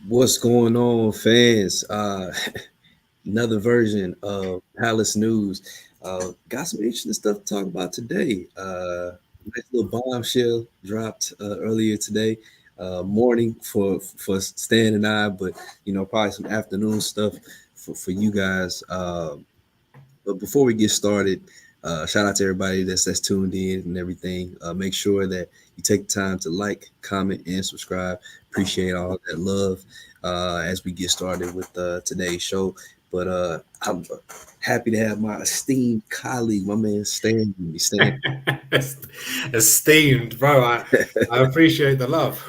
What's going on, fans? Another version of Palace News. Got some interesting stuff to talk about today. Nice little bombshell dropped earlier today, morning for Stan and I, but probably some afternoon stuff for you guys. But before we get started, shout out to everybody that's tuned in and everything. Make sure that you take the time to like, comment, and subscribe. Appreciate all that love as we get started with today's show. But I'm happy to have my esteemed colleague, my man Stan. Stan. Esteemed, bro. I appreciate the love.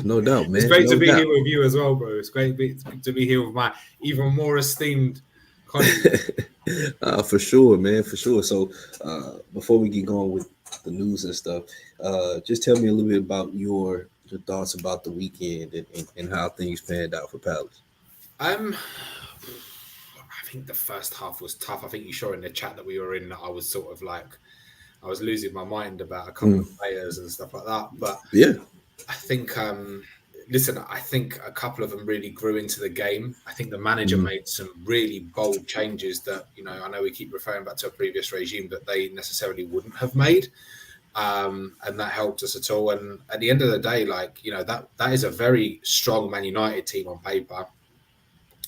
No doubt, man. It's great to No be doubt. here with you as well, bro. It's great to be here with my even more esteemed colleague. For sure, man, for sure. So before we get going with the news and stuff, just tell me a little bit about your thoughts about the weekend and how things panned out for Palace. I think the first half was tough. I think you saw in the chat that we were in that I was sort of like I was losing my mind about a couple of players and stuff like that. But Yeah, I think listen, I think a couple of them really grew into the game. I think the manager made some really bold changes that, I know we keep referring back to a previous regime that they necessarily wouldn't have made. And that helped us at all. And at the end of the day, that is a very strong Man United team on paper.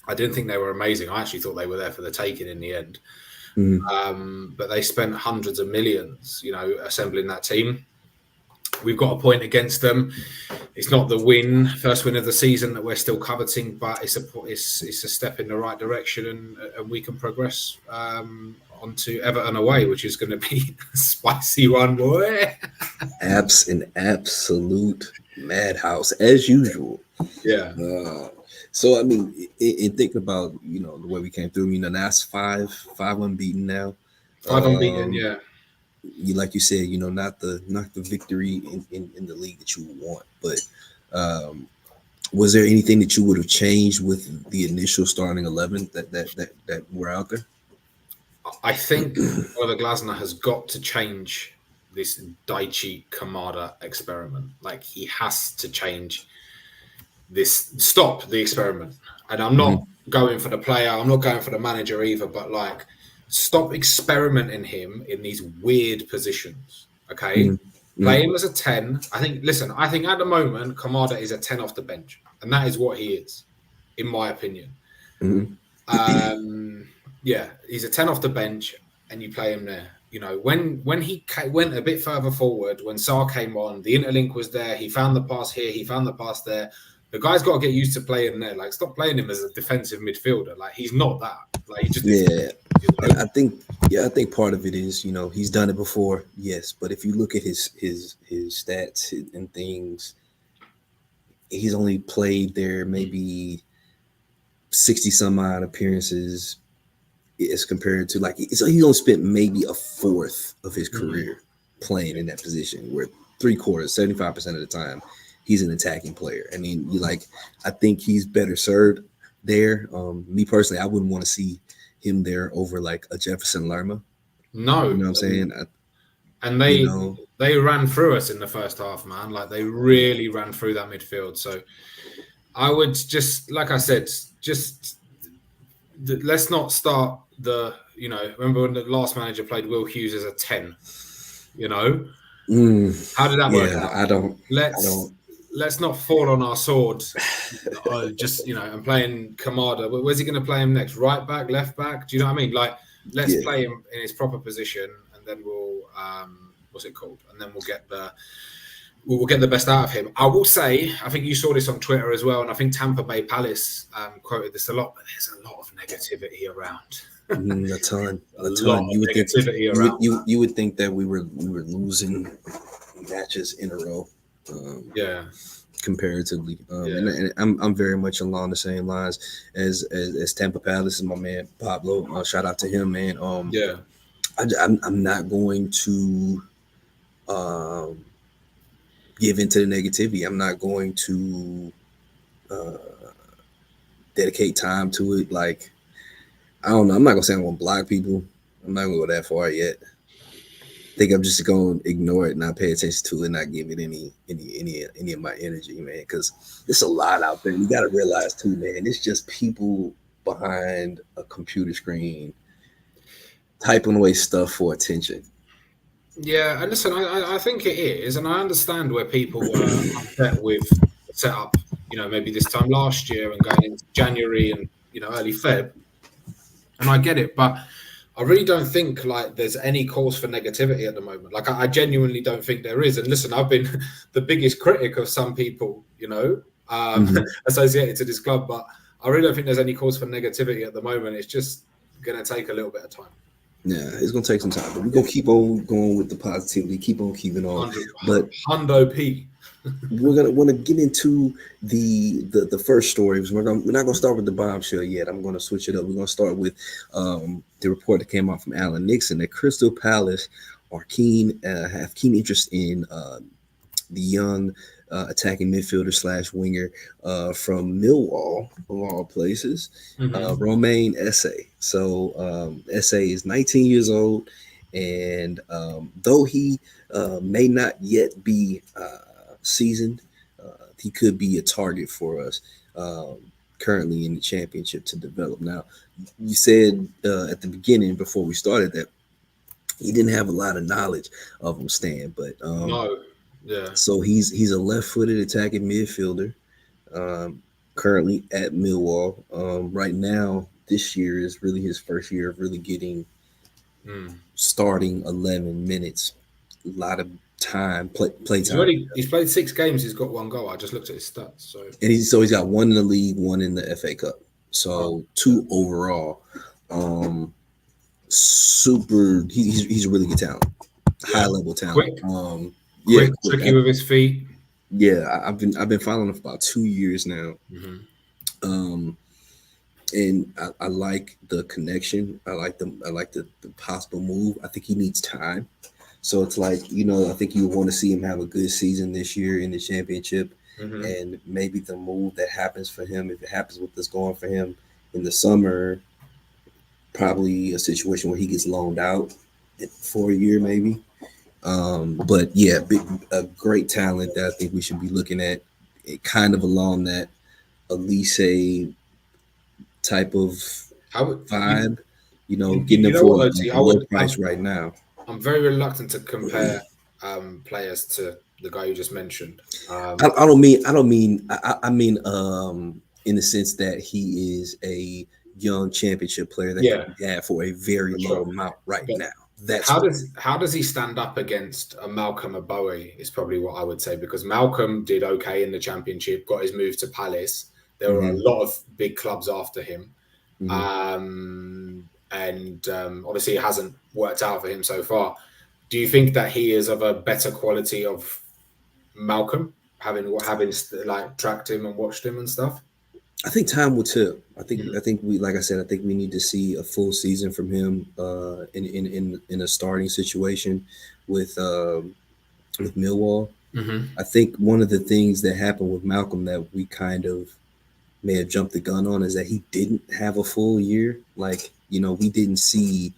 I didn't think they were amazing. I actually thought they were there for the taking in the end. But they spent hundreds of millions, assembling that team. We've got a point against them. It's not the first win of the season that we're still coveting, but it's a step in the right direction, and we can progress onto Everton away, which is going to be a spicy one, boy. an absolute madhouse as usual. Yeah. So I mean, in thinking about the way we came through, that's five unbeaten now. 5 unbeaten, yeah. Like you said, not the victory in the league that you would want, but was there anything that you would have changed with the initial starting 11 that were out there? I think Ole Glasner has got to change this Daichi Kamada experiment. Like, he has to change this, stop the experiment. And I'm not going for the player, I'm not going for the manager either, but stop experimenting him in these weird positions. Okay. Play him as a 10. I think at the moment, Kamada is a 10 off the bench, and that is what he is, in my opinion. Yeah, he's a 10 off the bench, and you play him there. When he went a bit further forward, when Sarr came on, the interlink was there. He found the pass here, he found the pass there. The guy's got to get used to playing there. Stop playing him as a defensive midfielder. He's not that. He just And I think part of it is he's done it before, yes. But if you look at his stats and things, he's only played there maybe 60 some odd appearances as compared to so he only spent maybe a fourth of his career playing in that position, where 75% of the time he's an attacking player. I mean, I think he's better served there. Me personally, I wouldn't want to see him there over a Jefferson Lerma. No, you know what I'm saying? And they ran through us in the first half, man. They really ran through that midfield. So I would just, like I said, let's not start remember when the last manager played Will Hughes as a 10, How did that work out? I don't. Let's not fall on our sword. And playing Kamada. Where's he going to play him next? Right back, left back? Do you know what I mean? Let's play him in his proper position, and then we'll what's it called? And then we'll get the best out of him. I will say, I think you saw this on Twitter as well, and I think Tampa Bay Palace quoted this a lot, but there's a lot of negativity around. A ton. You would think that we were losing matches in a row. Comparatively, and I'm very much along the same lines as Tampa Palace and my man Pablo. Shout out to him, man. I'm not going to give into the negativity. I'm not going to dedicate time to it. I don't know. I'm not gonna say I'm gonna block people. I'm not gonna go that far yet. think I'm just gonna ignore it, not pay attention to it, not give it any of my energy, man. Because there's a lot out there. You got to realize too, man. It's just people behind a computer screen typing away stuff for attention. Yeah, and listen, I think it is, and I understand where people were upset with the setup. Maybe this time last year and going into January and early Feb, and I get it, but I really don't think like there's any cause for negativity at the moment. Like I genuinely don't think there is. And listen, I've been the biggest critic of some people, Mm-hmm. associated to this club, but I really don't think there's any cause for negativity at the moment. It's just going to take a little bit of time. Yeah, it's gonna take some time, but we're gonna keep on going with the positivity, keep on keeping on. 100, But Hundo P. we're gonna want to get into the first story. We're not gonna start with the bombshell yet. I'm gonna switch it up. We're gonna start with the report that came out from Alan Nixon that Crystal Palace have keen interest in the young attacking midfielder slash winger from Millwall, of all places, Romain Esse. So Esse is 19 years old, and though he may not yet be seasoned, he could be a target for us currently in the championship to develop. Now, you said at the beginning before we started that he didn't have a lot of knowledge of him, Stan, but No, yeah. so he's a left-footed attacking midfielder, currently at Millwall. Right now, this year is really his first year of really getting starting 11 minutes, a lot of time play time, He's played 6 games. He's got 1 goal. I just looked at his stats. So and he's got one in the league, one in the FA Cup, so oh, two overall. Super, he's a really good talent, yeah. high level talent. Quick, Yeah, quick, tricky with his feet. yeah. I've been following him for about 2 years now. Um, and I like the connection. I like the possible move. I think he needs time. So it's like, I think you want to see him have a good season this year in the championship, and maybe the move that happens for him, if it happens with this going for him in the summer, probably a situation where he gets loaned out for a year maybe. But yeah, a great talent that I think we should be looking at, kind of along that Elise type of How would vibe, getting you them know for what, like OT? a low price right now. I'm very reluctant to compare players to the guy you just mentioned. I mean in the sense that he is a young championship player that Yeah, could be had for a very for low sure. amount right But now. That's how what. does he stand up against a Malcolm Abowie is probably what I would say, because Malcolm did okay in the championship, got his move to Palace. There were a Mhm, lot of big clubs after him. mhm. Obviously it hasn't worked out for him so far. Do you think that he is of a better quality of Malcolm, having like tracked him and watched him and stuff? I think time will tell. Mhm. I think we, like I said, I think we need to see a full season from him in a starting situation with with Millwall. I think one of the things that happened with Malcolm that we kind of may have jumped the gun on is that he didn't have a full year. Like, we didn't see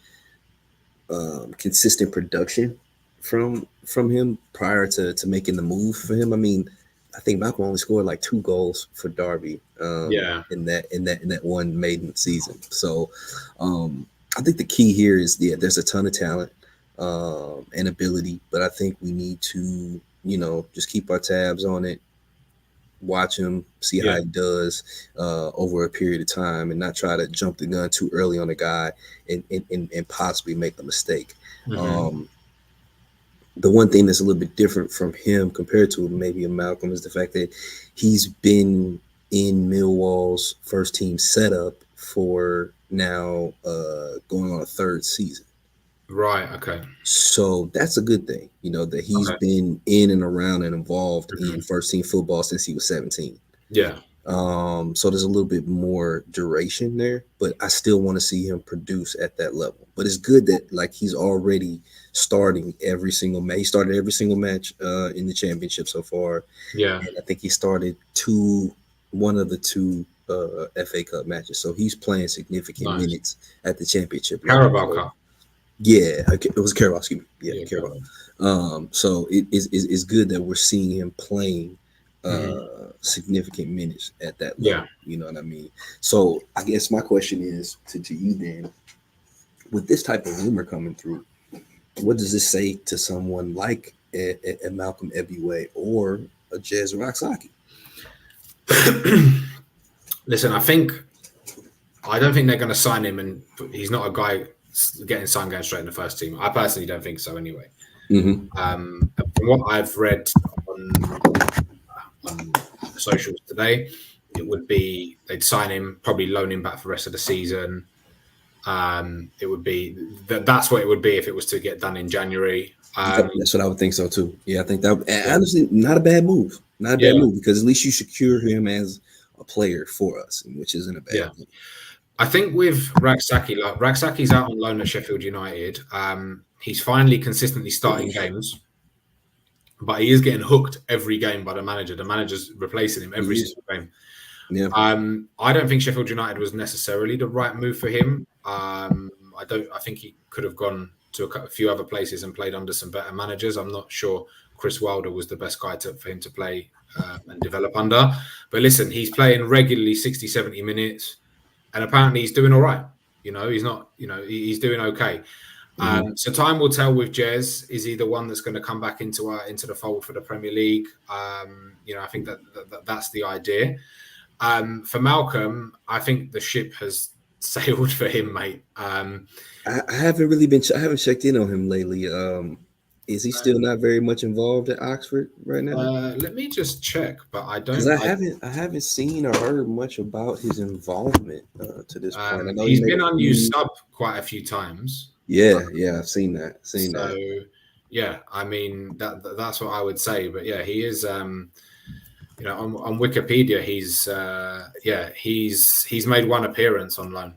consistent production from him prior to making the move for him. I mean, I think Malcolm only scored like 2 goals for Derby Yeah. in that one maiden season. So I think the key here is, yeah, there's a ton of talent and ability, but I think we need to just keep our tabs on it, watch him, see how Yeah. he does over a period of time, and not try to jump the gun too early on a guy and possibly make a mistake. Hmm. Um, the one thing that's a little bit different from him compared to maybe a Malcolm is the fact that he's been in Millwall's first team setup for now going on a third season. Right. Okay. So that's a good thing, that he's Okay. been in and around and involved in Hmm. first team football since he was 17. Yeah. So there's a little bit more duration there, but I still want to see him produce at that level. But it's good that like he's already starting every single match. He started every single match in the championship so far, Yeah. and I think he started one of the two FA Cup matches. So he's playing significant Nice. minutes at the championship level. Carabao So Cup. Yeah, it was Carabao. Excuse me. Yeah, Yeah, Carabao. Carabao. So it is good that we're seeing him playing Hmm. significant minutes at that Yeah. level. You know what I mean? So I guess my question is to you then, with this type of rumor coming through, what does this say to someone like a Malcolm Ebiway or a Jez Roxaki? Listen, I don't think they're going to sign him, and he's not a guy getting signed going straight in the first team. I personally don't think so. Anyway, Mm-hmm. from what I've read on on socials today, it would be they'd sign him, probably loan him back for the rest of the season. It would be that's what it would be if it was to get done in January. Yep, that's what I would think so too. Yeah, I think that Yeah, honestly not a bad move. Not a bad yeah, move because at least you secure him as a player for us, which isn't a bad yeah. thing. I think with Raksaki, like Raksaki's out on loan at Sheffield United. He's finally consistently starting games, but he is getting hooked every game by the manager. The manager's replacing him every He is. single game. Yeah. I don't think Sheffield United was necessarily the right move for him. I don't. I think he could have gone to a few other places and played under some better managers. I'm not sure Chris Wilder was the best guy for him to play and develop under. But listen, he's playing regularly 60, 70 minutes, and apparently he's doing all right. He's not. He's doing okay. Hmm. So time will tell with Jez. Is he the one that's going to come back into the fold for the Premier League? I think that's the idea. For Malcolm, I think the ship has sailed for him, mate. I haven't really been. I haven't checked in on him lately. Is he still not very much involved at Oxford right now? Let me just check, but I Because don't. I haven't seen or heard much about his involvement to this point. I know he He's made been a unused few. sub quite a few times. Yeah, I've seen that. Seen So that. yeah, I mean that's what I would say. But yeah, he is. On Wikipedia, he's made one appearance on loan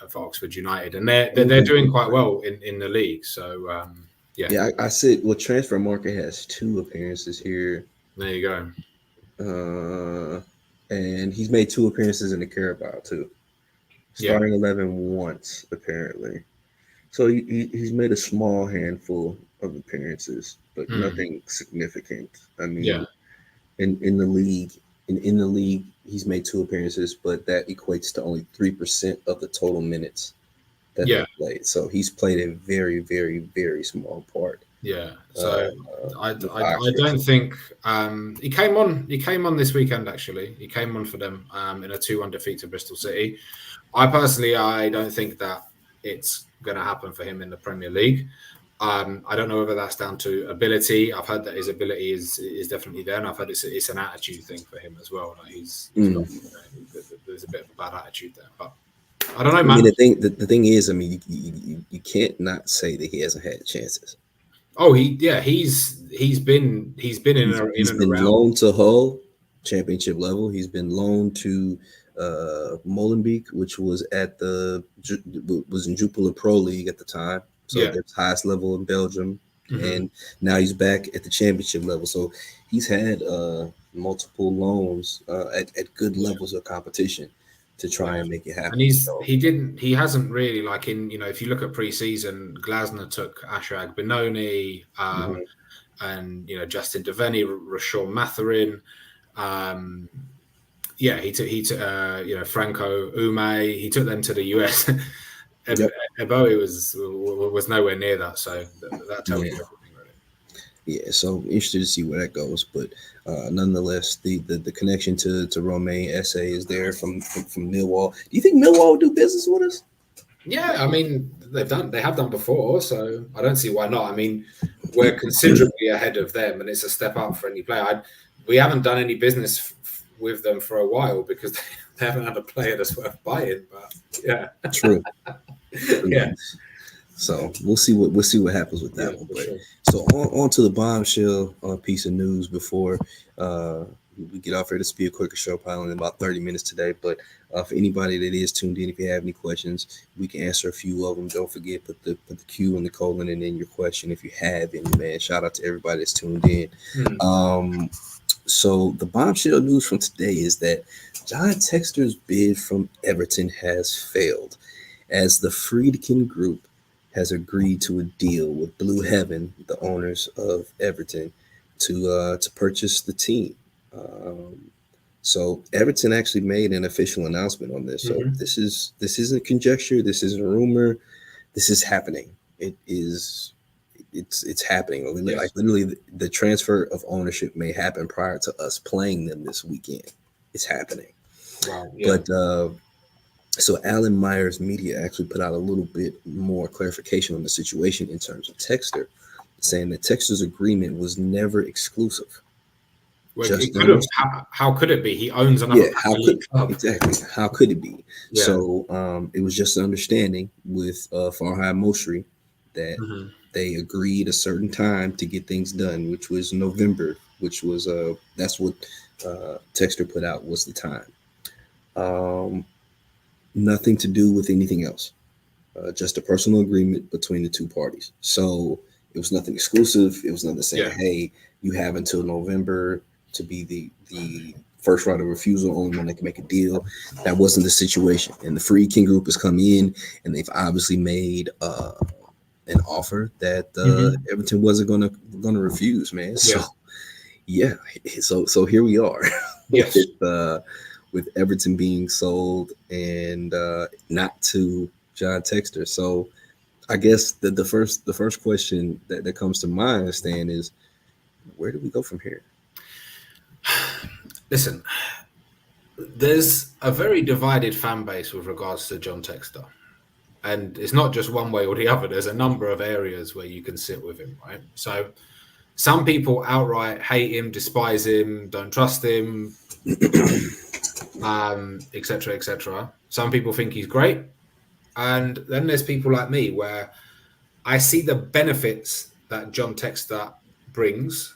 for Oxford United, and they're doing quite well in the league. So yeah, Yeah, I said. Well, Transfer Market has two appearances here, there you go. uh, and he's made two appearances in the Carabao too. Yeah, Starting 11 once apparently. So he's made a small handful of appearances, but mm, nothing significant. I yeah, mean, in the league, in the league, he's made two appearances, but that equates to only 3% of the total minutes that they yeah, played. So he's played a very, very, very small part yeah. uh, So with I Oxford. don't think he came on. He came on this weekend. Actually, he came on for them in a 2-1 defeat to Bristol City. I don't think that it's going to happen for him in the Premier League. I don't know whether that's down to ability. I've heard that his ability is definitely there, and I've heard it's an attitude thing for him as well. Like he's got Mm. there's a bit of a bad attitude there, but I don't know, I mean, man. the thing is, I mean, you can't not say that he hasn't had chances. Oh, he's been in He's and been around. loaned to Hull, championship level. He's been loaned to Molenbeek, which was at was in Jupiler Pro League at the time, so Yeah, the highest level in Belgium, hmm and now he's back at the championship level. So he's had multiple loans at good yeah, levels of competition to try yeah. and make it And happen. So he hasn't really like if you look at pre-season, Glasner took Ashraf Benoni, mhm. and Justin Devaney, Rashawn Matherin. Um, yeah, he took Franco Ume. He took them to the US. Yep. Eboe was nowhere near that, so that tells Yeah. you everything, really. Yeah, so interested to see where that goes, but nonetheless, the connection to Romain Esse is there from Millwall. Do you think Millwall will do business with us? Yeah, I mean they have done before, so I don't see why not. I mean, we're considerably ahead of them, and it's a step up for any player. We haven't done any business with them for a while because they haven't had a player that's worth buying. But yeah, True, true. yeah, So we'll see what happens with yeah, that one. for But sure. so on to the bombshell piece of news before uh, we get off here. This will be a quicker show, probably in about 30 minutes today. But for anybody that is tuned in, if you have any questions, we can answer a few of them. Don't forget put the Q and the colon and then your question if you have any. Man, shout out to everybody that's tuned in. Hmm. Um, so the bombshell news from today is that John Textor's bid from Everton has failed, as the Friedkin Group has agreed to a deal with Blue Heaven, the owners of Everton, to purchase the team. Um, so Everton actually made an official announcement on this. So Hmm. this isn't conjecture. This isn't a rumor. This is happening. It is. It's happening. Like Yes. literally, the transfer of ownership may happen prior to us playing them this weekend. It's happening. Wow. Yeah. But so Alan Myers Media actually put out a little bit more clarification on the situation in terms of Texter, saying that Texter's agreement was never exclusive. Well, Just it could have. understand. How could it be? He owns another Yeah, how Premier could League club. exactly how could it be? Yeah. So it was just an understanding with Farhad Mosri that Hmm. they agreed a certain time to get things done, which was November, which was that's what Texter put out was the time. Um, Nothing to do with anything else. Just a personal agreement between the two parties. So it was nothing exclusive. It was nothing saying, Yeah. "Hey, you have until November to be the first right of refusal, only one that can make a deal." That wasn't the situation. And the Free King Group has come in, and they've obviously made an offer that Hmm. Everton wasn't gonna refuse, man. So Yeah. yeah, so here we are Yes. with Everton being sold and not to John Textor. So I guess the first question that comes to my understand is where do we go from here? Listen, there's a very divided fan base with regards to John Textor. And it's not just one way or the other. There's a number of areas where you can sit with him, right? So some people outright hate him, despise him, don't trust him, etc., etc. Some people think he's great, and then there's people like me where I see the benefits that John Textor brings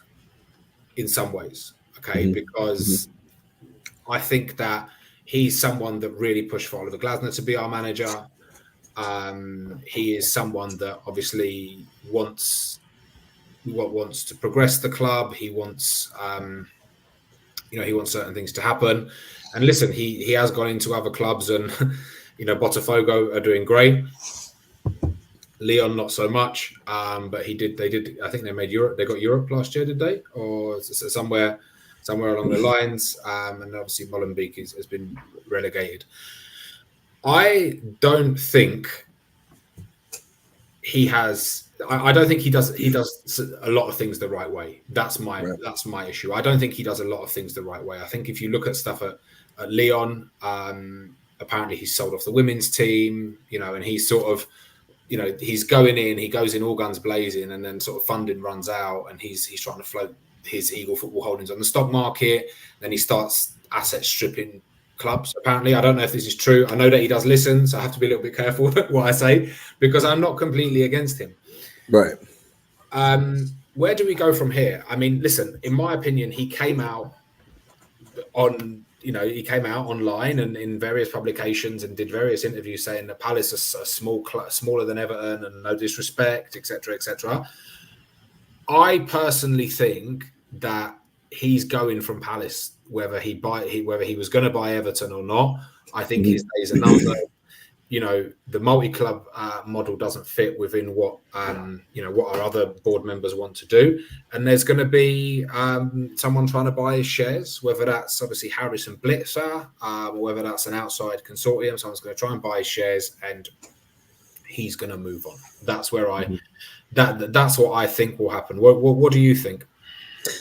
in some ways. Okay, Hmm. Hmm. because I think that he's someone that really pushed for Oliver Glasner to be our manager. He is someone that obviously wants to progress the club. He wants he wants certain things to happen. And listen, he has gone into other clubs, and Botafogo are doing great. Leon not so much, but they did. I think they made Europe. They got Europe last year, did they? Or somewhere along the lines. And obviously Molenbeek has been relegated. I don't think he has. I don't think he does. He does a lot of things the right way. Right. That's my issue. I don't think he does a lot of things the right way. I think if you look at stuff at Leon, apparently he's sold off the women's team. And he's sort of, he's going in. He goes in all guns blazing, and then sort of funding runs out, and he's trying to float his Eagle Football Holdings on the stock market. Then he starts asset stripping clubs. Apparently, I don't know if this is true. I know that he does listen, so I have to be a little bit careful what I say, because I'm not completely against him. Right. Where do we go from here? I mean, listen, in my opinion, he came out online and in various publications and did various interviews saying that Palace are smaller than Everton and no disrespect, etc., etc. I personally think that he's going from Palace, whether he was going to buy Everton or not. I think his Hmm. days are numbered. The multi-club model doesn't fit within what our other board members want to do, and there's going to be someone trying to buy his shares, whether that's obviously Harris and Blitzer, or whether that's an outside consortium. Someone's going to try and buy his shares, and he's going to move on. That's where that's what I think will happen. What do you think?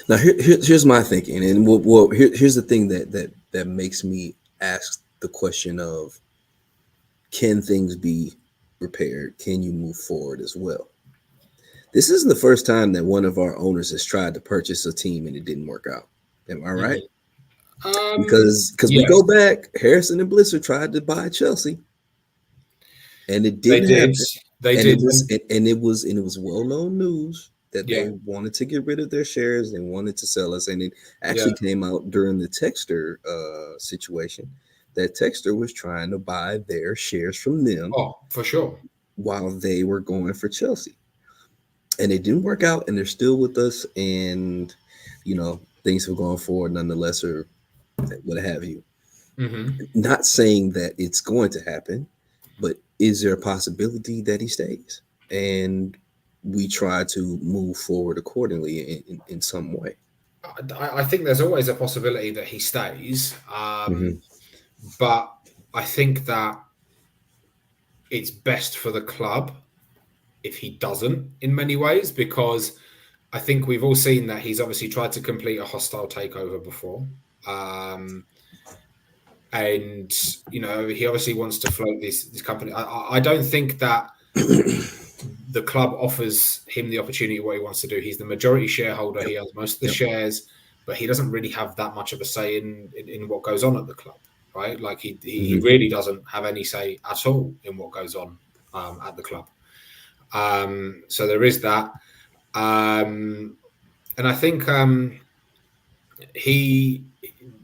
Now here's my thinking, and here's the thing that makes me ask the question of can things be repaired? Can you move forward as well? This isn't the first time that one of our owners has tried to purchase a team and it didn't work out. Am I right? Mhm. Um, Because we yes, go back, Harrison and Blitzer tried to buy Chelsea, and it they didn't did. happen. They And did. it was well known news that Yeah, they wanted to get rid of their shares. They wanted to sell us, and it yeah. actually came out during the Texter situation that Texter was trying to buy their shares from them Oh, for sure. while they were going for Chelsea, and it didn't work out. And they're still with us, and things have gone forward nonetheless, or what have you. Hmm. Not saying that it's going to happen, but is there a possibility that he stays? and we try to move forward accordingly in some way. I think there's always a possibility that he stays, Hmm. but I think that it's best for the club if he doesn't in many ways, because I think we've all seen that he's obviously tried to complete a hostile takeover before. Um, and he obviously wants to float this company. I don't think that the club offers him the opportunity what he wants to do. He's the majority shareholder. Yep. He owns most of the Yep. shares, but he doesn't really have that much of a say in what goes on at the club, right? Like he Hmm. really doesn't have any say at all in what goes on at the club. So there is that, and I think he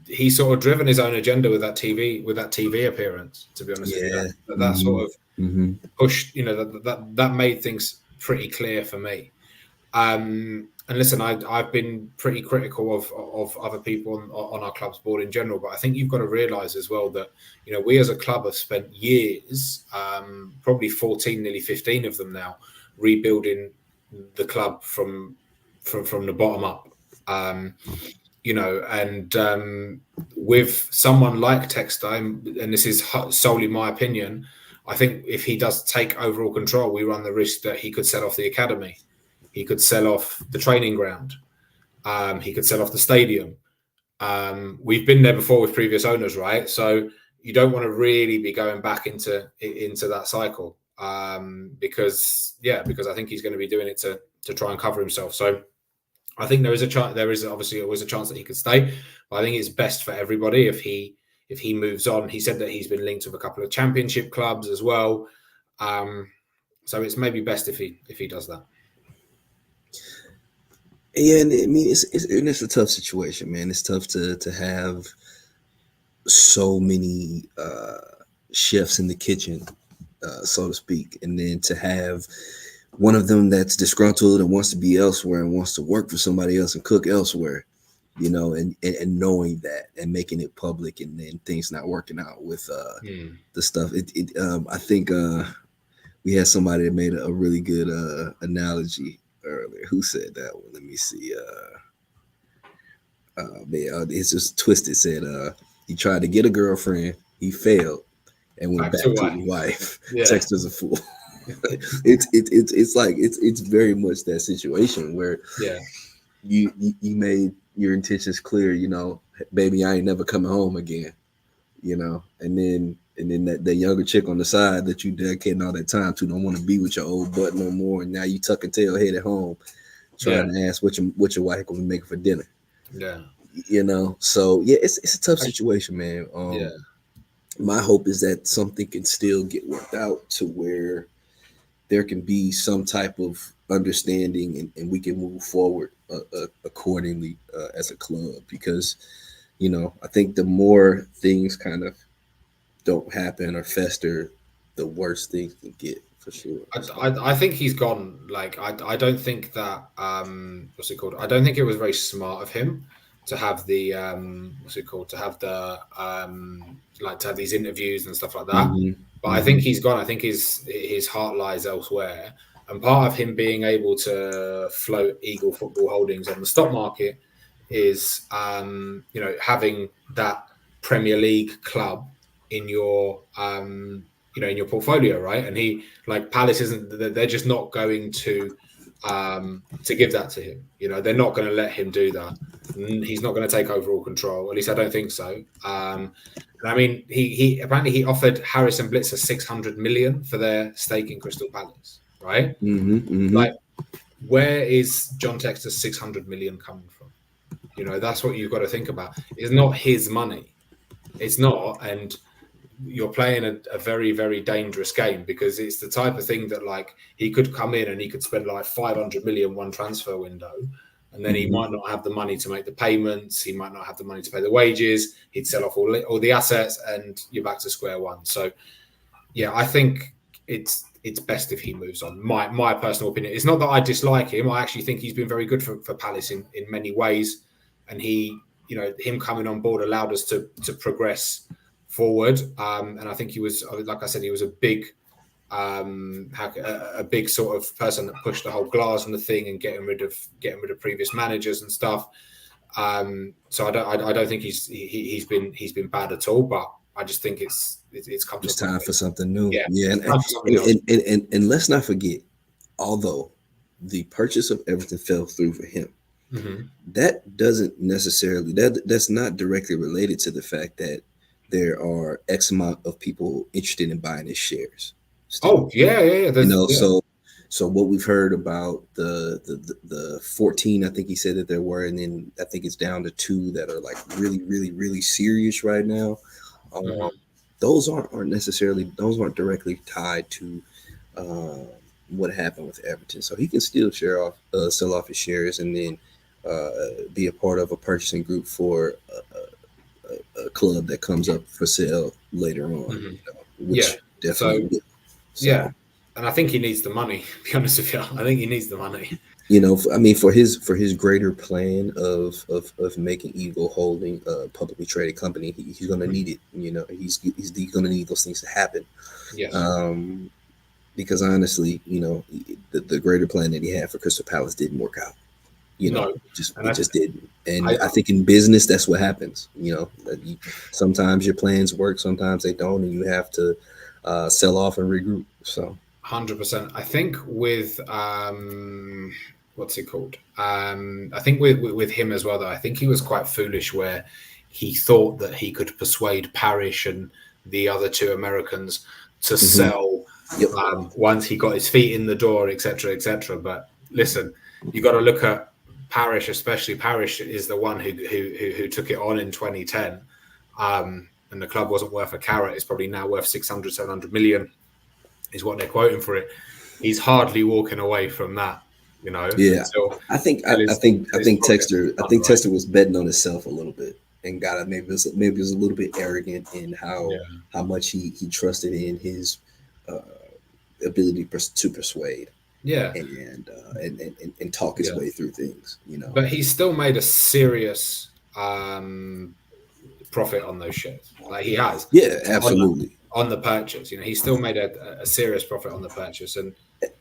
he's sort of driven his own agenda with that TV appearance. To be honest with you, Yeah. that sort Hmm. of Hmm. pushed, that made things pretty clear for me. And listen, I've been pretty critical of other people on our club's board in general, but I think you've got to realise as well that we as a club have spent years, probably 14, nearly 15 of them now, rebuilding the club from the bottom up. Um, and with someone like Textor, and this is solely my opinion, I think if he does take overall control, we run the risk that he could sell off the academy, he could sell off the training ground, he could sell off the stadium. We've been there before with previous owners, right? So you don't want to really be going back into that cycle, because I think he's going to be doing it to try and cover himself. So I think there is a chance. There is obviously always a chance that he could stay, but I think it's best for everybody if he moves on. He said that he's been linked with a couple of championship clubs as well, um, so it's maybe best if he does that. Yeah, and I mean it's a tough situation, man. It's tough to have so many chefs in the kitchen, so to speak, and then to have one of them that's disgruntled and wants to be elsewhere and wants to work for somebody else and cook elsewhere, and knowing that and making it public, and then things not working out with Hmm. the stuff. I think we had somebody that made a really good analogy earlier. Who said that one? Let me see. Man, it's just twisted. Said he tried to get a girlfriend, he failed, and went Back to back to why? his wife. Yeah, Texter's a fool. It's like it's very much that situation where yeah, you made your intentions clear. Baby, I ain't never coming home again. And then that younger chick on the side that you dedicating all that time to don't want to be with your old butt no more, and now you tuck and tail headed home yeah, trying to ask what your wife gonna make for dinner. yeah, So yeah, it's a tough situation, man. yeah. My hope is that something can still get worked out to where there can be some type of understanding, and we can move forward accordingly as a club, because I think the more things kind of don't happen or fester, the worse things can get, for sure. So I think he's gone. Like I don't think that what's it called? I don't think it was very smart of him to have the what's it called? To have the like to have these interviews and stuff like that. hmm. But I Hmm. think he's gone. I think his heart lies elsewhere. And part of him being able to float Eagle Football Holdings on the stock market is having that Premier League club in your in your portfolio, right? And he, like, Palace isn't, they're just not going to give that to him. They're not going to let him do that. He's not going to take overall control. At least I don't think so. And I mean, he apparently he offered Harrison Blitzer 600 million for their stake in Crystal Palace, right? Hmm. Hmm. Like, where is John Textor's 600 million coming from? That's what you've got to think about. It's not his money. It's not, and you're playing a very, very dangerous game, because it's the type of thing that, like, he could come in and he could spend like 500 million one transfer window, and then he Hmm. might not have the money to make the payments. He might not have the money to pay the wages. He'd sell off all the assets, and you're back to square one. So yeah, I think it's best if he moves on. My personal opinion. It's not that I dislike him. I actually think he's been very good for Palace in many ways, and him coming on board allowed us to progress forward. And I think he was, like I said, he was a big a big sort of person that pushed the whole glass and the thing and getting rid of previous managers and stuff. So I don't think he's been bad at all, but I just think it's come to It's a point time for something new. Yeah, time for something else. And let's not forget, although the purchase of Everton fell through for him, that doesn't necessarily that's not directly related to the fact that there are X amount of people interested in buying his shares. Still. Oh yeah. So what we've heard about the 14, I think he said that there were, and then I think it's down to 2 that are like really serious right now. Those aren't directly tied to what happened with Everton. So he can still sell off his shares and then be a part of a purchasing group for a club that comes up for sale later on. Which definitely will. So, yeah. And I think he needs the money, to be honest with you. I think he needs the money. I mean, for his greater plan of making Eagle Holding a publicly traded company, he's going to need it. He's going to need those things to happen. Yes. Because honestly, the greater plan that he had for Crystal Palace didn't work out. It just didn't. And I think in business, that's what happens. Sometimes your plans work, sometimes they don't, and you have to sell off and regroup. So 100%. I think with what's it called? I think with him as well, though, I think he was quite foolish where he thought that he could persuade Parrish and the other 2 Americans to sell once he got his feet in the door, etc. But listen, you got to look at Parrish, especially. Parrish is the one who took it on in 2010, and the club wasn't worth a carrot. It's probably now worth 600-700 million, is what they're quoting for it. He's hardly walking away from that, Yeah, I think Textor was betting on himself a little bit and got maybe was a little bit arrogant in how much he trusted in his ability to persuade. Yeah, and talk his way through things, But he still made a serious profit on those shares. Like he has. Yeah, absolutely. On the purchase, he still made a serious profit on the purchase, and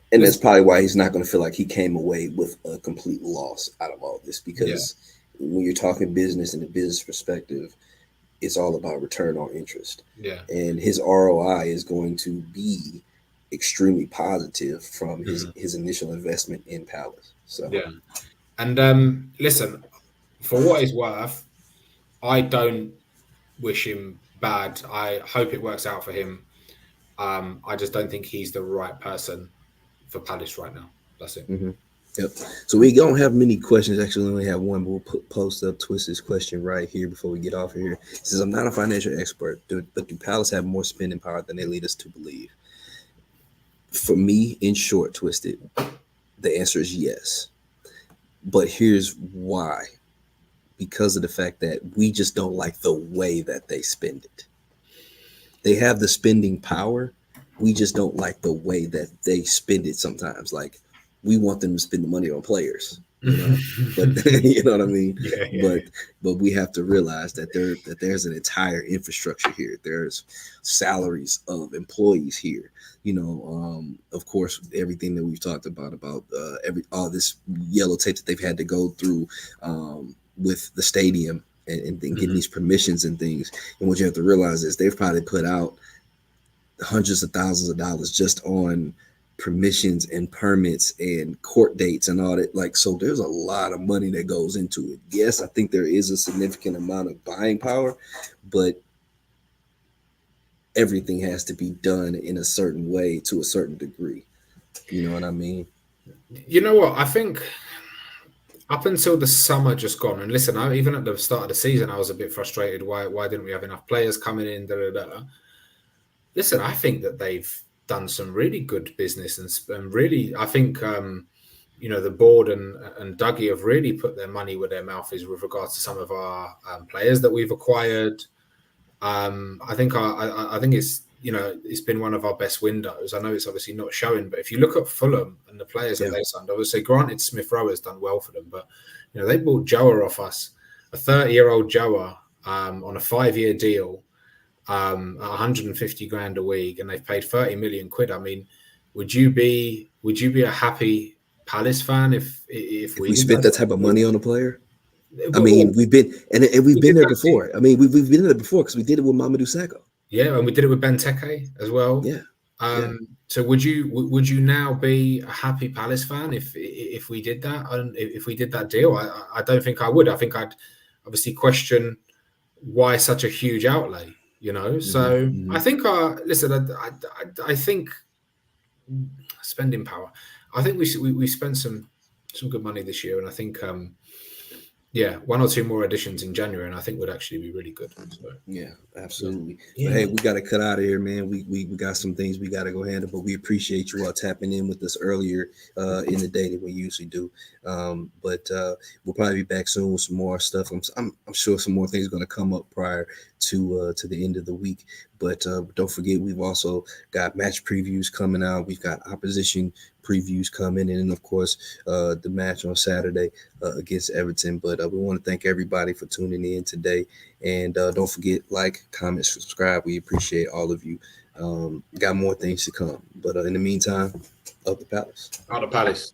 that's probably why he's not going to feel like he came away with a complete loss out of all this. Because when you're talking business and a business perspective, it's all about return on interest. Yeah, and his ROI is going to be extremely positive from his initial investment in Palace. So and listen, for what it's worth, I don't wish him bad. I hope it works out for him. I just don't think he's the right person for Palace right now. That's it. Yep. So we don't have many questions. Actually, we only have one, but we'll post up Twist's question right here before we get off of here. It says, I'm not a financial expert, but do Palace have more spending power than they lead us to believe? For me, in short, Twisted, the answer is yes. But here's why. Because of the fact that we just don't like the way that they spend it. They have the spending power. We just don't like the way that they spend it sometimes. Like, we want them to spend the money on players, but you know what I mean? But we have to realize that there's an entire infrastructure here. There's salaries of employees here. Of course, everything that we've talked about all this yellow tape that they've had to go through with the stadium and getting these permissions and things. And what you have to realize is they've probably put out hundreds of thousands of dollars just on permissions and permits and court dates and all that. Like, so there's a lot of money that goes into it. Yes, I think there is a significant amount of buying power, but everything has to be done in a certain way to a certain degree. You know what I mean? You know what? I think up until the summer just gone, and listen, even at the start of the season, I was a bit frustrated. Why didn't we have enough players coming in? Listen, I think that they've done some really good business and really, I think, the board and Dougie have really put their money where their mouth is with regards to some of our players that we've acquired. I think it's, it's been one of our best windows. I know it's obviously not showing, but if you look at Fulham and the players that they signed, obviously, granted, Smith Rowe has done well for them, but they bought Joa off us, a 30-year-old Joa on a 5-year deal. at 150 grand a week, and they've paid 30 million quid. I mean, would you be a happy Palace fan if If we we did spent that? that type of money on a player, I mean, Well, we've been and we've we been did there that to you. before. I mean, we've been there before because we did it with Mamadou Sakho. Yeah, and we did it with Benteke as well. Yeah, yeah. So would you now be a happy Palace fan if we did that, and if we did that deal? I don't think I would. I think I'd obviously question why such a huge outlay. Hmm. So I Hmm. think listen, I think spending power. I think we spent some good money this year, and I think yeah, one or two more additions in January, and I think would actually be really good. So Yeah, yeah, absolutely. But yeah. hey, we got to cut out of here, man. We got some things we got to go handle, but we appreciate you all tapping in with us earlier in the day than we usually do. But we'll probably be back soon with some more stuff. I'm sure some more things are going to come up prior to the end of the week. But don't forget, we've also got match previews coming out. We've got opposition previews coming, and of course, the match on Saturday against Everton. But we want to thank everybody for tuning in today. And don't forget, like, comment, subscribe. We appreciate all of you. Got more things to come. But in the meantime, up the Palace. Out of Palace.